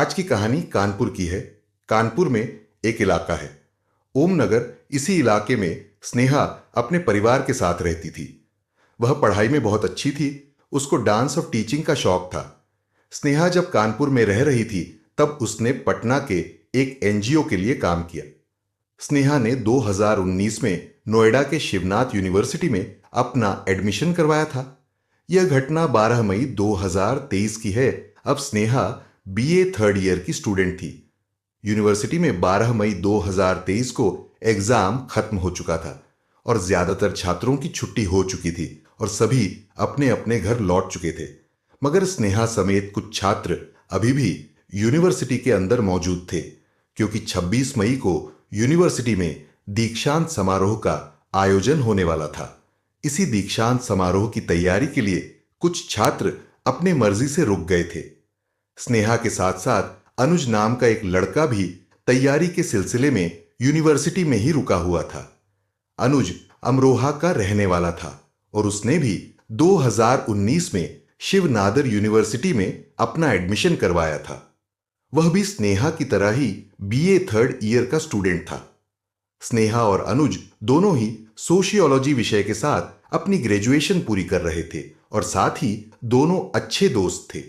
आज की कहानी कानपुर की है। कानपुर में एक इलाका है, ओम नगर। इसी इलाके में स्नेहा अपने परिवार के साथ रहती थी। वह पढ़ाई में बहुत अच्छी थी। उसको डांस और टीचिंग का शौक था। स्नेहा जब कानपुर में रह रही थी तब उसने पटना के एक एनजीओ के लिए काम किया। स्नेहा ने 2019 में नोएडा के शिवनाथ यूनिवर्सिटी में अपना एडमिशन करवाया था। यह घटना 12 मई 2023 की है। अब स्नेहा बीए थर्ड ईयर की स्टूडेंट थी। यूनिवर्सिटी में 12 मई 2023 को एग्जाम खत्म हो चुका था और ज्यादातर छात्रों की छुट्टी हो चुकी थी और सभी अपने अपने घर लौट चुके थे। मगर स्नेहा समेत कुछ छात्र अभी भी यूनिवर्सिटी के अंदर मौजूद थे, क्योंकि 26 मई को यूनिवर्सिटी में दीक्षांत समारोह का आयोजन होने वाला था। इसी दीक्षांत समारोह की तैयारी के लिए कुछ छात्र अपने मर्जी से रुक गए थे। स्नेहा के साथ साथ अनुज नाम का एक लड़का भी तैयारी के सिलसिले में यूनिवर्सिटी में ही रुका हुआ था। अनुज अमरोहा का रहने वाला था और उसने भी 2019 में शिव नादर यूनिवर्सिटी में अपना एडमिशन करवाया था। वह भी स्नेहा की तरह ही बीए थर्ड ईयर का स्टूडेंट था। स्नेहा और अनुज दोनों ही सोशियोलॉजी विषय के साथ अपनी ग्रेजुएशन पूरी कर रहे थे और साथ ही दोनों अच्छे दोस्त थे।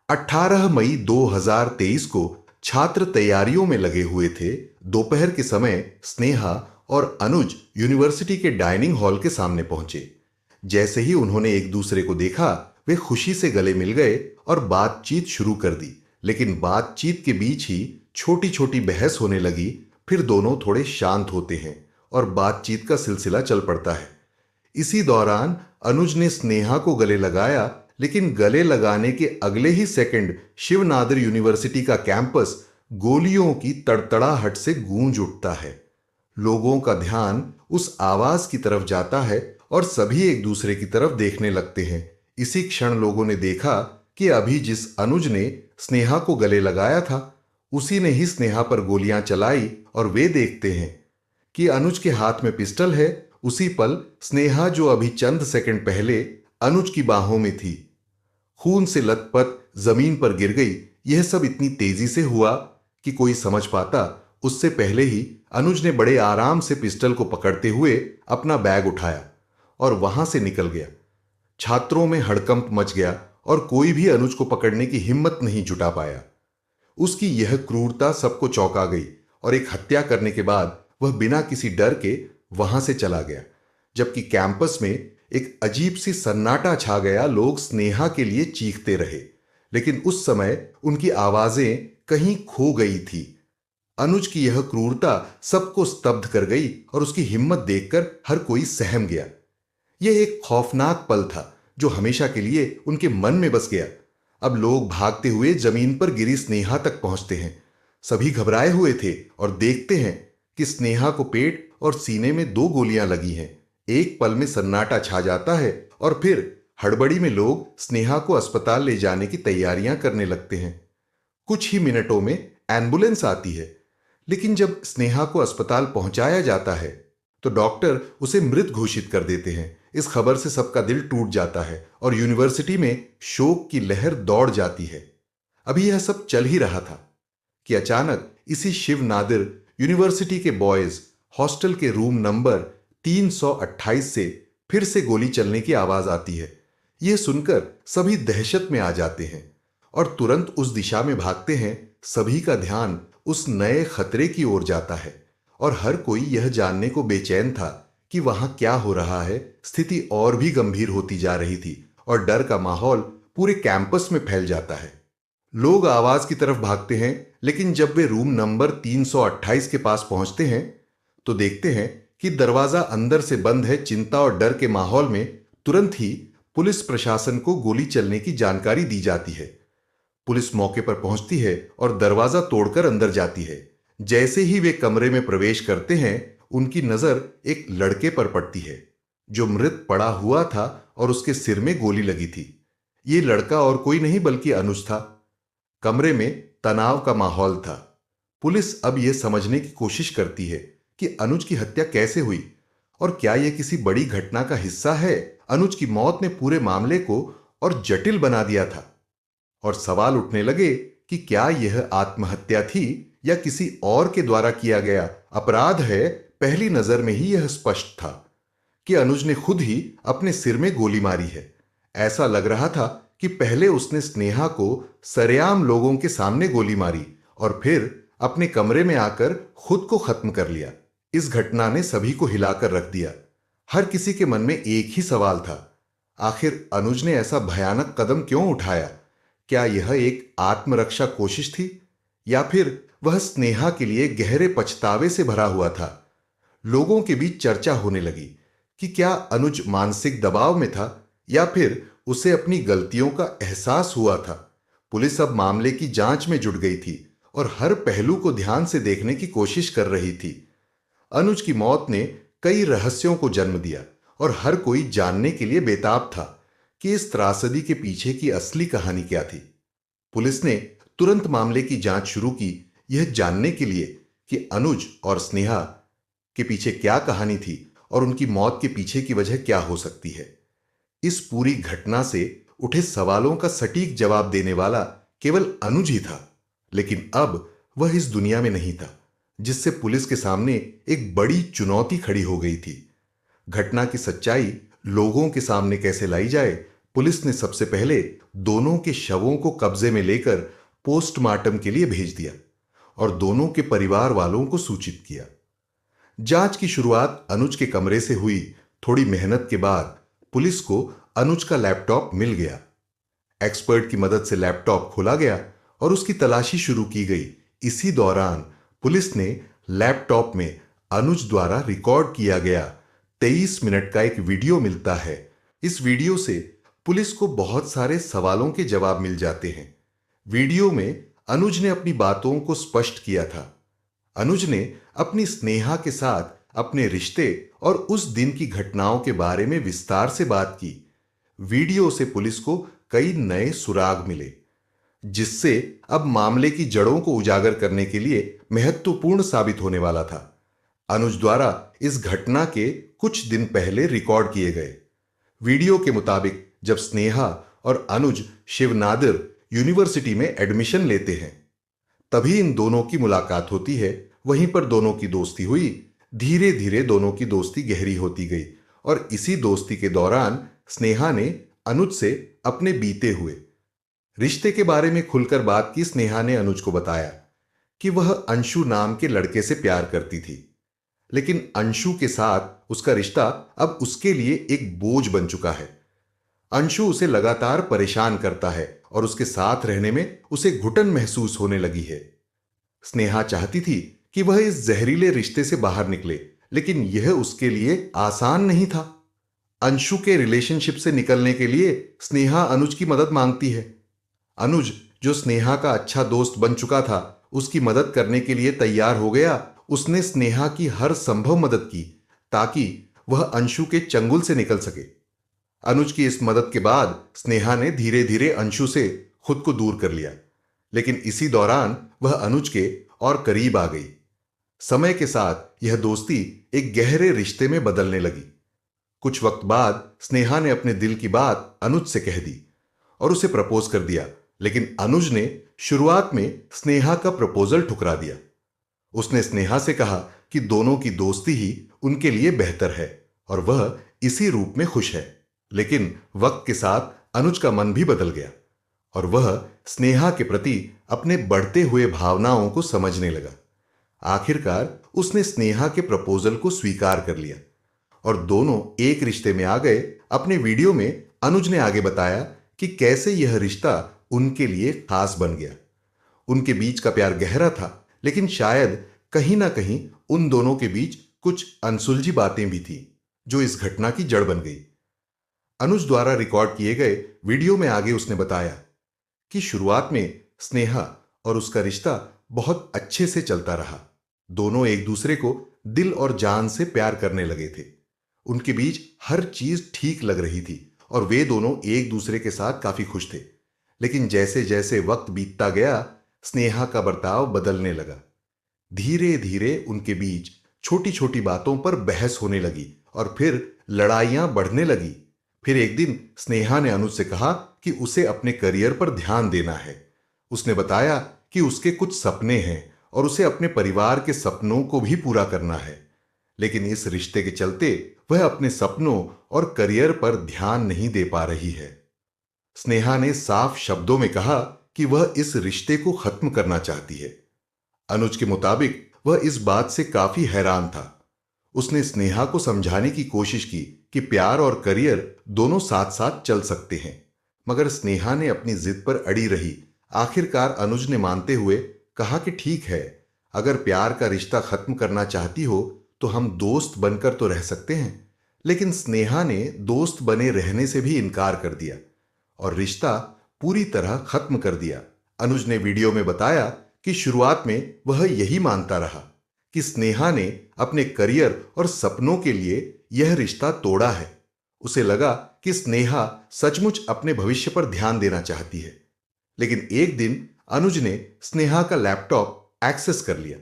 18 मई 2023 को छात्र तैयारियों में लगे हुए थे। दोपहर के समय स्नेहा और अनुज यूनिवर्सिटी के डाइनिंग हॉल के सामने पहुंचे। जैसे ही उन्होंने एक दूसरे को देखा, वे खुशी से गले मिल गए और बातचीत शुरू कर दी। लेकिन बातचीत के बीच ही छोटी छोटी बहस होने लगी। फिर दोनों थोड़े शांत होते हैं और बातचीत का सिलसिला चल पड़ता है। इसी दौरान अनुज ने स्नेहा को गले लगाया, लेकिन गले लगाने के अगले ही सेकंड शिवनादर यूनिवर्सिटी का कैंपस गोलियों की तड़तड़ाहट से गूंज उठता है। लोगों का ध्यान उस आवाज की तरफ जाता है और सभी एक दूसरे की तरफ देखने लगते हैं। इसी क्षण लोगों ने देखा कि अभी जिस अनुज ने स्नेहा को गले लगाया था, उसी ने ही स्नेहा पर गोलियां चलाई और वे देखते हैं कि अनुज के हाथ में पिस्टल है। उसी पल स्नेहा, जो अभी चंद सेकंड पहले अनुज की बाहों में थी, खून से लथपथ जमीन पर गिर गई। यह सब इतनी तेजी से हुआ कि कोई समझ पाता उससे पहले ही अनुज ने बड़े आराम से पिस्टल को पकड़ते हुए अपना बैग उठाया और वहां से निकल गया। छात्रों में हड़कंप मच गया और कोई भी अनुज को पकड़ने की हिम्मत नहीं जुटा पाया। उसकी यह क्रूरता सबको चौंका गई और एक हत्या करने के बाद वह बिना किसी डर के वहां से चला गया। जबकि कैंपस में एक अजीब सी सन्नाटा छा गया। लोग स्नेहा के लिए चीखते रहे, लेकिन उस समय उनकी आवाजें कहीं खो गई थी। अनुज की यह क्रूरता सबको स्तब्ध कर गई और उसकी हिम्मत देखकर हर कोई सहम गया। यह एक खौफनाक पल था जो हमेशा के लिए उनके मन में बस गया। अब लोग भागते हुए जमीन पर गिरी स्नेहा तक पहुंचते हैं। सभी घबराए हुए थे और देखते हैं कि स्नेहा को पेट और सीने में 2 गोलियां लगी हैं। एक पल में सन्नाटा छा जाता है और फिर हड़बड़ी में लोग स्नेहा को अस्पताल ले जाने की तैयारियां करने लगते हैं। कुछ ही मिनटों में एम्बुलेंस आती है, लेकिन जब स्नेहा को अस्पताल पहुंचाया जाता है तो डॉक्टर उसे मृत घोषित कर देते हैं। इस खबर से सबका दिल टूट जाता है और यूनिवर्सिटी में शोक की लहर दौड़ जाती है। अभी यह सब चल ही रहा था कि अचानक इसी शिव नादिर यूनिवर्सिटी के बॉयज हॉस्टल के रूम नंबर 328 से फिर से गोली चलने की आवाज आती है। यह सुनकर सभी दहशत में आ जाते हैं और तुरंत उस दिशा में भागते हैं। सभी का ध्यान उस नए खतरे की ओर जाता है और हर कोई यह जानने को बेचैन था कि वहां क्या हो रहा है। स्थिति और भी गंभीर होती जा रही थी और डर का माहौल पूरे कैंपस में फैल जाता है। लोग आवाज की तरफ भागते हैं, लेकिन जब वे रूम नंबर 328 के पास पहुंचते हैं तो देखते हैं कि दरवाजा अंदर से बंद है। चिंता और डर के माहौल में तुरंत ही पुलिस प्रशासन को गोली चलने की जानकारी दी जाती है। पुलिस मौके पर पहुंचती है और दरवाजा तोड़कर अंदर जाती है। जैसे ही वे कमरे में प्रवेश करते हैं, उनकी नजर एक लड़के पर पड़ती है जो मृत पड़ा हुआ था और उसके सिर में गोली लगी थी। यह लड़का और कोई नहीं बल्कि अनुज था। कमरे में तनाव का माहौल था। पुलिस अब यह समझने की कोशिश करती है कि अनुज की हत्या कैसे हुई और क्या यह किसी बड़ी घटना का हिस्सा है। अनुज की मौत ने पूरे मामले को और जटिल बना दिया था और सवाल उठने लगे कि क्या यह आत्महत्या थी या किसी और के द्वारा किया गया अपराध है। पहली नजर में ही यह स्पष्ट था कि अनुज ने खुद ही अपने सिर में गोली मारी है। ऐसा लग रहा था कि पहले उसने स्नेहा को सरेआम लोगों के सामने गोली मारी और फिर अपने कमरे में आकर खुद को खत्म कर लिया। इस घटना ने सभी को हिलाकर रख दिया। हर किसी के मन में एक ही सवाल था, आखिर अनुज ने ऐसा भयानक कदम क्यों उठाया? क्या यह एक आत्मरक्षा कोशिश थी या फिर वह स्नेहा के लिए गहरे पछतावे से भरा हुआ था? लोगों के बीच चर्चा होने लगी कि क्या अनुज मानसिक दबाव में था या फिर उसे अपनी गलतियों का एहसास हुआ था। पुलिस अब मामले की जांच में जुट गई थी और हर पहलू को ध्यान से देखने की कोशिश कर रही थी। अनुज की मौत ने कई रहस्यों को जन्म दिया और हर कोई जानने के लिए बेताब था कि इस त्रासदी के पीछे की असली कहानी क्या थी। पुलिस ने तुरंत मामले की जांच शुरू की, यह जानने के लिए कि अनुज और स्नेहा के पीछे क्या कहानी थी और उनकी मौत के पीछे की वजह क्या हो सकती है। इस पूरी घटना से उठे सवालों का सटीक जवाब देने वाला केवल अनुज ही था, लेकिन अब वह इस दुनिया में नहीं था, जिससे पुलिस के सामने एक बड़ी चुनौती खड़ी हो गई थी। घटना की सच्चाई लोगों के सामने कैसे लाई जाए, पुलिस ने सबसे पहले दोनों के शवों को कब्जे में लेकर पोस्टमार्टम के लिए भेज दिया और दोनों के परिवार वालों को सूचित किया। जांच की शुरुआत अनुज के कमरे से हुई। थोड़ी मेहनत के बाद पुलिस को अनुज का लैपटॉप मिल गया। एक्सपर्ट की मदद से लैपटॉप खोला गया और उसकी तलाशी शुरू की गई। इसी दौरान पुलिस ने लैपटॉप में अनुज द्वारा रिकॉर्ड किया गया 23 मिनट का एक वीडियो मिलता है। इस वीडियो से पुलिस को बहुत सारे सवालों के जवाब मिल जाते हैं। वीडियो में अनुज ने अपनी बातों को स्पष्ट किया था। अनुज ने अपनी स्नेहा के साथ अपने रिश्ते और उस दिन की घटनाओं के बारे में विस्तार से बात की। वीडियो से पुलिस को कई नए सुराग मिले, जिससे अब मामले की जड़ों को उजागर करने के लिए महत्वपूर्ण साबित होने वाला था। अनुज द्वारा इस घटना के कुछ दिन पहले रिकॉर्ड किए गए वीडियो के मुताबिक जब स्नेहा और अनुज शिवनादिर यूनिवर्सिटी में एडमिशन लेते हैं, तभी इन दोनों की मुलाकात होती है। वहीं पर दोनों की दोस्ती हुई। धीरे धीरे दोनों की दोस्ती गहरी होती गई और इसी दोस्ती के दौरान स्नेहा ने अनुज से अपने बीते हुए रिश्ते के बारे में खुलकर बात की। स्नेहा ने अनुज को बताया कि वह अंशु नाम के लड़के से प्यार करती थी, लेकिन अंशु के साथ उसका रिश्ता अब उसके लिए एक बोझ बन चुका है। अंशु उसे लगातार परेशान करता है और उसके साथ रहने में उसे घुटन महसूस होने लगी है। स्नेहा चाहती थी कि वह इस जहरीले रिश्ते से बाहर निकले, लेकिन यह उसके लिए आसान नहीं था। अंशु के रिलेशनशिप से निकलने के लिए स्नेहा अनुज की मदद मांगती है। अनुज, जो स्नेहा का अच्छा दोस्त बन चुका था, उसकी मदद करने के लिए तैयार हो गया। उसने स्नेहा की हर संभव मदद की ताकि वह अंशु के चंगुल से निकल सके। अनुज की इस मदद के बाद स्नेहा ने धीरे धीरे अंशु से खुद को दूर कर लिया, लेकिन इसी दौरान वह अनुज के और करीब आ गई। समय के साथ यह दोस्ती एक गहरे रिश्ते में बदलने लगी। कुछ वक्त बाद स्नेहा ने अपने दिल की बात अनुज से कह दी और उसे प्रपोज कर दिया, लेकिन अनुज ने शुरुआत में स्नेहा का प्रपोजल ठुकरा दिया। उसने स्नेहा से कहा कि दोनों की दोस्ती ही उनके लिए बेहतर है और वह इसी रूप में खुश है। लेकिन वक्त के साथ अनुज का मन भी बदल गया और वह स्नेहा के प्रति अपने बढ़ते हुए भावनाओं को समझने लगा। आखिरकार उसने स्नेहा के प्रपोजल को स्वीकार कर लिया और दोनों एक रिश्ते में आ गए। अपने वीडियो में अनुज ने आगे बताया कि कैसे यह रिश्ता उनके लिए खास बन गया। उनके बीच का प्यार गहरा था, लेकिन शायद कहीं ना कहीं उन दोनों के बीच कुछ अनसुलझी बातें भी थी, जो इस घटना की जड़ बन गई। अनुज द्वारा रिकॉर्ड किए गए वीडियो में आगे उसने बताया कि शुरुआत में स्नेहा और उसका रिश्ता बहुत अच्छे से चलता रहा। दोनों एक दूसरे को दिल और जान से प्यार करने लगे थे। उनके बीच हर चीज ठीक लग रही थी और वे दोनों एक दूसरे के साथ काफी खुश थे। लेकिन जैसे जैसे वक्त बीतता गया, स्नेहा का बर्ताव बदलने लगा। धीरे धीरे उनके बीच छोटी छोटी बातों पर बहस होने लगी और फिर लड़ाइयां बढ़ने लगी। फिर एक दिन स्नेहा ने अनुज से कहा कि उसे अपने करियर पर ध्यान देना है। उसने बताया कि उसके कुछ सपने हैं और उसे अपने परिवार के सपनों को भी पूरा करना है, लेकिन इस रिश्ते के चलते वह अपने सपनों और करियर पर ध्यान नहीं दे पा रही है। स्नेहा ने साफ शब्दों में कहा कि वह इस रिश्ते को खत्म करना चाहती है। अनुज के मुताबिक वह इस बात से काफी हैरान था। उसने स्नेहा को समझाने की कोशिश की कि प्यार और करियर दोनों साथ साथ चल सकते हैं, मगर स्नेहा ने अपनी जिद पर अड़ी रही। आखिरकार अनुज ने मानते हुए कहा कि ठीक है, अगर प्यार का रिश्ता खत्म करना चाहती हो तो हम दोस्त बनकर तो रह सकते हैं। लेकिन स्नेहा ने दोस्त बने रहने से भी इनकार कर दिया और रिश्ता पूरी तरह खत्म कर दिया। अनुज ने वीडियो में बताया कि शुरुआत में वह यही मानता रहा कि स्नेहा ने अपने करियर और सपनों के लिए यह रिश्ता तोड़ा है। उसे लगा कि स्नेहा सचमुच अपने भविष्य पर ध्यान देना चाहती है। लेकिन एक दिन अनुज ने स्नेहा का लैपटॉप एक्सेस कर लिया।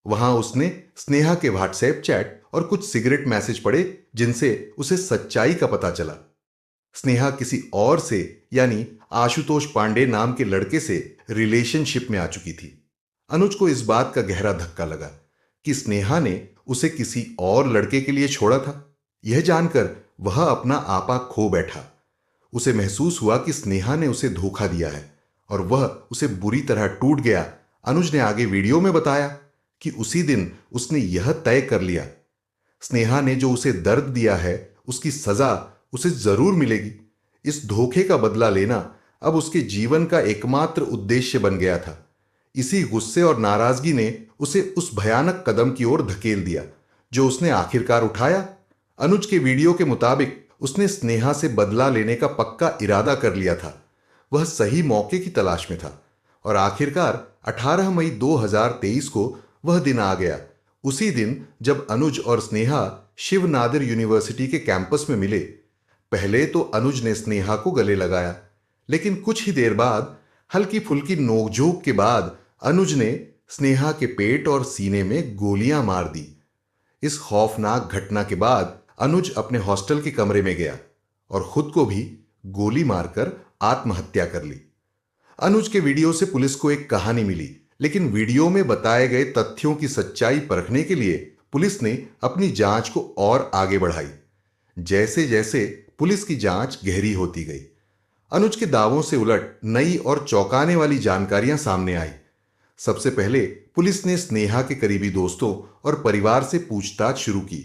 वहां उसने स्नेहा के व्हाट्सएप चैट और कुछ सिगरेट मैसेज पढ़े, जिनसे उसे सच्चाई का पता चला। स्नेहा किसी और से, यानी आशुतोष पांडे नाम के लड़के से रिलेशनशिप में आ चुकी थी। अनुज को इस बात का गहरा धक्का लगा कि स्नेहा ने उसे किसी और लड़के के लिए छोड़ा था। यह जानकर वह अपना आपा खो बैठा। उसे महसूस हुआ कि स्नेहा ने उसे धोखा दिया है और वह उसे बुरी तरह टूट गया। अनुज ने आगे वीडियो में बताया कि उसी दिन उसने यह तय कर लिया, स्नेहा ने जो उसे दर्द दिया है उसकी सजा उसे जरूर मिलेगी। इस धोखे का बदला लेना अब उसके जीवन का एकमात्र उद्देश्य बन गया था। इसी गुस्से और नाराजगी ने उसे उस भयानक कदम की ओर धकेल दिया जो उसने आखिरकार उठाया। अनुज के वीडियो के मुताबिक उसने स्नेहा से बदला लेने का पक्का इरादा कर लिया था। वह सही मौके की तलाश में था और आखिरकार 18 मई 2023 को वह दिन आ गया। उसी दिन जब अनुज और स्नेहा शिव नादिर यूनिवर्सिटी के कैंपस में मिले। पहले तो अनुज ने स्नेहा को गले लगाया, लेकिन कुछ ही देर बाद हल्की फुल्की नोकझोंक के बाद अनुज ने स्नेहा के पेट और सीने में गोलियां मार दी। इस खौफनाक घटना के बाद अनुज अपने हॉस्टल के कमरे में गया और खुद को भी गोली मारकर आत्महत्या कर ली। अनुज के वीडियो से पुलिस को एक कहानी मिली, लेकिन वीडियो में बताए गए तथ्यों की सच्चाई परखने के लिए पुलिस ने अपनी जांच को और आगे बढ़ाई। जैसे जैसे पुलिस की जांच गहरी होती गई, अनुज के दावों से उलट नई और चौंकाने वाली जानकारियां सामने आई। सबसे पहले पुलिस ने स्नेहा के करीबी दोस्तों और परिवार से पूछताछ शुरू की।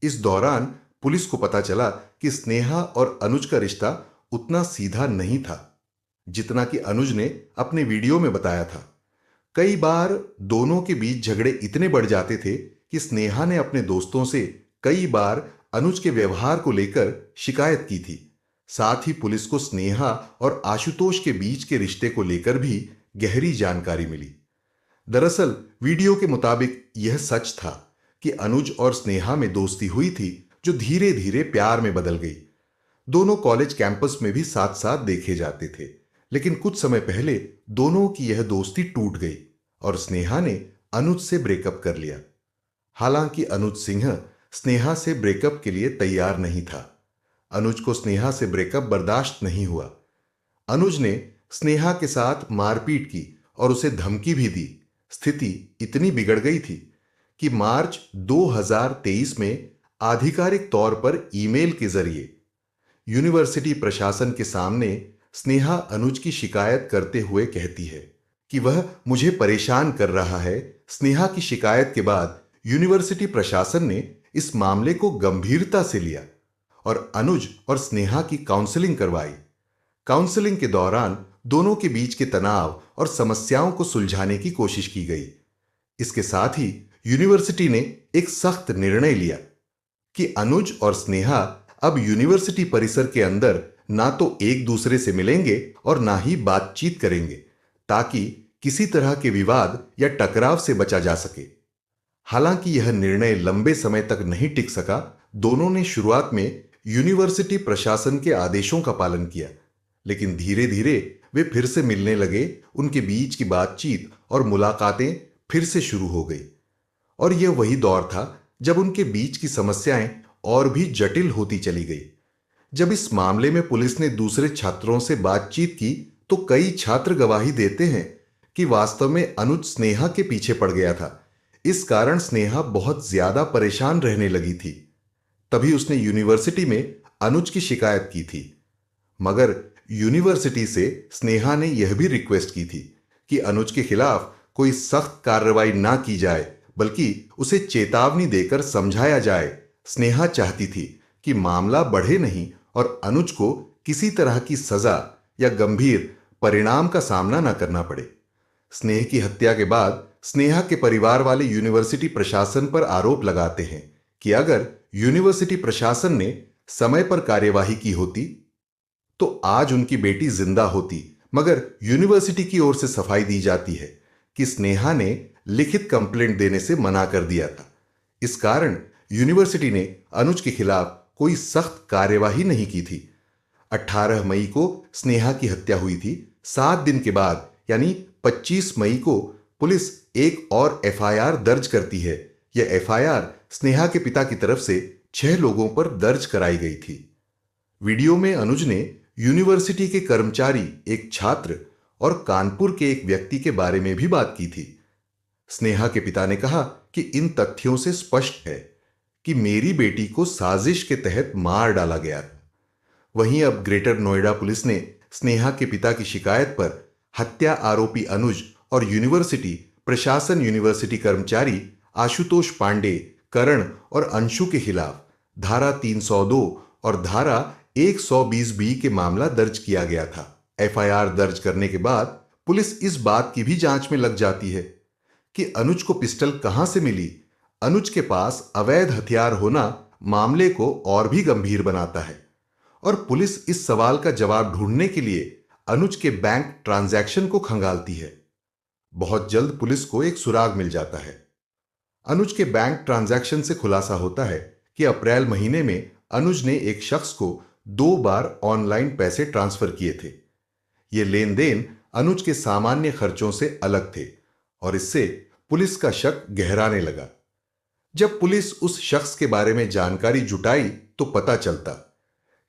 इस दौरान पुलिस को पता चला कि स्नेहा और अनुज का रिश्ता उतना सीधा नहीं था जितना कि अनुज ने अपने वीडियो में बताया था। कई बार दोनों के बीच झगड़े इतने बढ़ जाते थे कि स्नेहा ने अपने दोस्तों से कई बार अनुज के व्यवहार को लेकर शिकायत की थी। साथ ही पुलिस को स्नेहा और आशुतोष के बीच के रिश्ते को लेकर भी गहरी जानकारी मिली। दरअसल वीडियो के मुताबिक यह सच था कि अनुज और स्नेहा में दोस्ती हुई थी जो धीरे धीरे प्यार में बदल गई। दोनों कॉलेज कैंपस में भी साथ साथ देखे जाते थे, लेकिन कुछ समय पहले दोनों की यह दोस्ती टूट गई और स्नेहा ने अनुज से ब्रेकअप कर लिया। हालांकि अनुज सिंह स्नेहा से ब्रेकअप के लिए तैयार नहीं था। अनुज को स्नेहा से ब्रेकअप बर्दाश्त नहीं हुआ। अनुज ने स्नेहा के साथ मारपीट की और उसे धमकी भी दी। स्थिति इतनी बिगड़ गई थी कि मार्च 2023 में आधिकारिक तौर पर ईमेल के जरिए यूनिवर्सिटी प्रशासन के सामने स्नेहा अनुज की शिकायत करते हुए कहती है कि वह मुझे परेशान कर रहा है। स्नेहा की शिकायत के बाद यूनिवर्सिटी प्रशासन ने इस मामले को गंभीरता से लिया और अनुज और स्नेहा की काउंसलिंग करवाई। काउंसलिंग के दौरान दोनों के बीच के तनाव और समस्याओं को सुलझाने की कोशिश की गई। इसके साथ ही यूनिवर्सिटी ने एक सख्त निर्णय लिया कि अनुज और स्नेहा अब यूनिवर्सिटी परिसर के अंदर ना तो एक दूसरे से मिलेंगे और ना ही बातचीत करेंगे, ताकि किसी तरह के विवाद या टकराव से बचा जा सके। हालांकि यह निर्णय लंबे समय तक नहीं टिक सका। दोनों ने शुरुआत में यूनिवर्सिटी प्रशासन के आदेशों का पालन किया, लेकिन धीरे धीरे वे फिर से मिलने लगे। उनके बीच की बातचीत और मुलाकातें फिर से शुरू हो गई और यह वही दौर था जब उनके बीच की समस्याएं और भी जटिल होती चली गई। जब इस मामले में पुलिस ने दूसरे छात्रों से बातचीत की तो कई छात्र गवाही देते हैं कि वास्तव में अनुज स्नेहा के पीछे पड़ गया था। इस कारण स्नेहा बहुत ज्यादा परेशान रहने लगी थी। तभी उसने यूनिवर्सिटी में अनुज की शिकायत की थी। मगर यूनिवर्सिटी से स्नेहा ने यह भी रिक्वेस्ट की थी कि अनुज के खिलाफ कोई सख्त कार्रवाई ना की जाए, बल्कि उसे चेतावनी देकर समझाया जाए। स्नेहा चाहती थी कि मामला बढ़े नहीं और अनुज को किसी तरह की सजा या गंभीर परिणाम का सामना न करना पड़े। स्नेह की हत्या के बाद स्नेहा के परिवार वाले यूनिवर्सिटी प्रशासन पर आरोप लगाते हैं कि अगर यूनिवर्सिटी प्रशासन ने समय पर कार्यवाही की होती तो आज उनकी बेटी जिंदा होती। मगर यूनिवर्सिटी की ओर से सफाई दी जाती है कि स्नेहा ने लिखित कंप्लेंट देने से मना कर दिया था। इस कारण यूनिवर्सिटी ने अनुज के खिलाफ कोई सख्त कार्यवाही नहीं की थी। 18 मई को स्नेहा की हत्या हुई थी। 7 दिन के बाद यानी 25 मई को पुलिस एक और एफआईआर दर्ज करती है। यह एफआईआर स्नेहा के पिता की तरफ से 6 लोगों पर दर्ज कराई गई थी। वीडियो में अनुज ने यूनिवर्सिटी के कर्मचारी, एक छात्र और कानपुर के एक व्यक्ति के बारे में भी बात की थी। स्नेहा के पिता ने कहा कि इन तथ्यों से स्पष्ट है कि मेरी बेटी को साजिश के तहत मार डाला गया। वहीं अब ग्रेटर नोएडा पुलिस ने स्नेहा के पिता की शिकायत पर हत्या आरोपी अनुज और यूनिवर्सिटी प्रशासन, यूनिवर्सिटी कर्मचारी आशुतोष पांडे, करण और अंशु के खिलाफ धारा 302 और धारा 120B के मामला दर्ज किया गया था। एफआईआर दर्ज करने के बाद पुलिस इस बात की भी जांच में लग जाती है कि अनुज को पिस्टल कहां से मिली। अनुज के पास अवैध हथियार होना मामले को और भी गंभीर बनाता है और पुलिस इस सवाल का जवाब ढूंढने के लिए अनुज के बैंक ट्रांजैक्शन को खंगालती है। बहुत जल्द पुलिस को एक सुराग मिल जाता है। अनुज के बैंक ट्रांजैक्शन से खुलासा होता है कि अप्रैल महीने में अनुज ने एक शख्स को 2 बार ऑनलाइन पैसे ट्रांसफर किए थे। ये लेन देन अनुज के सामान्य खर्चों से अलग थे और इससे पुलिस का शक गहराने लगा। जब पुलिस उस शख्स के बारे में जानकारी जुटाई तो पता चलता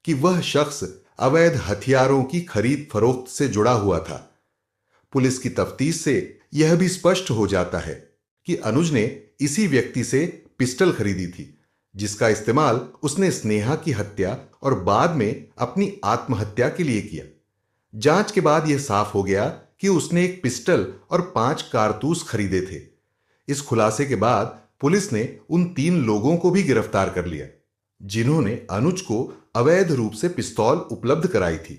कि वह शख्स अवैध हथियारों की खरीद फरोख्त से जुड़ा हुआ था। पुलिस की तफ्तीश से यह भी स्पष्ट हो जाता है कि अनुज ने इसी व्यक्ति से पिस्टल खरीदी थी, जिसका इस्तेमाल उसने स्नेहा की हत्या और बाद में अपनी आत्महत्या के लिए किया। जांच के बाद यह साफ हो गया कि उसने एक पिस्टल और 5 कारतूस खरीदे थे। इस खुलासे के बाद पुलिस ने उन 3 लोगों को भी गिरफ्तार कर लिया जिन्होंने अनुज को अवैध रूप से पिस्तौल उपलब्ध कराई थी।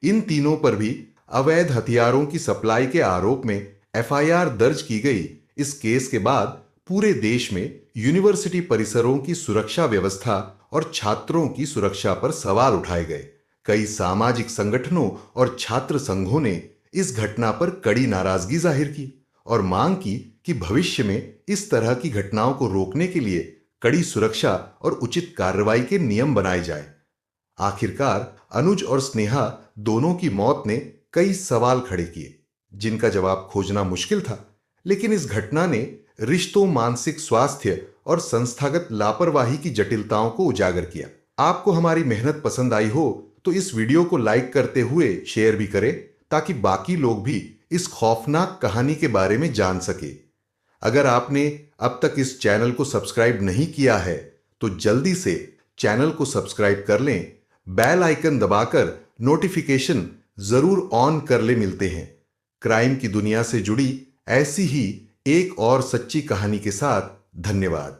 इन तीनों पर भी अवैध हथियारों की सप्लाई के आरोप में एफआईआर दर्ज की गई। इस केस के बाद पूरे देश में यूनिवर्सिटी परिसरों की सुरक्षा व्यवस्था और छात्रों की सुरक्षा पर सवाल उठाए गए। कई सामाजिक संगठनों और छात्र संघों ने इस घटना पर कड़ी नाराजगी जाहिर की और मांग की कि भविष्य में इस तरह की घटनाओं को रोकने के लिए कड़ी सुरक्षा और उचित कार्रवाई के नियम बनाए जाएं। आखिरकार अनुज और स्नेहा दोनों की मौत ने कई सवाल खड़े किए जिनका जवाब खोजना मुश्किल था, लेकिन इस घटना ने रिश्तों, मानसिक स्वास्थ्य और संस्थागत लापरवाही की जटिलताओं को उजागर किया। आपको हमारी मेहनत पसंद आई हो तो इस वीडियो को लाइक करते हुए शेयर भी करें ताकि बाकी लोग भी इस खौफनाक कहानी के बारे में जान सके। अगर आपने अब तक इस चैनल को सब्सक्राइब नहीं किया है तो जल्दी से चैनल को सब्सक्राइब कर लें, बेल आइकन दबाकर नोटिफिकेशन जरूर ऑन कर ले। मिलते हैं क्राइम की दुनिया से जुड़ी ऐसी ही एक और सच्ची कहानी के साथ। धन्यवाद।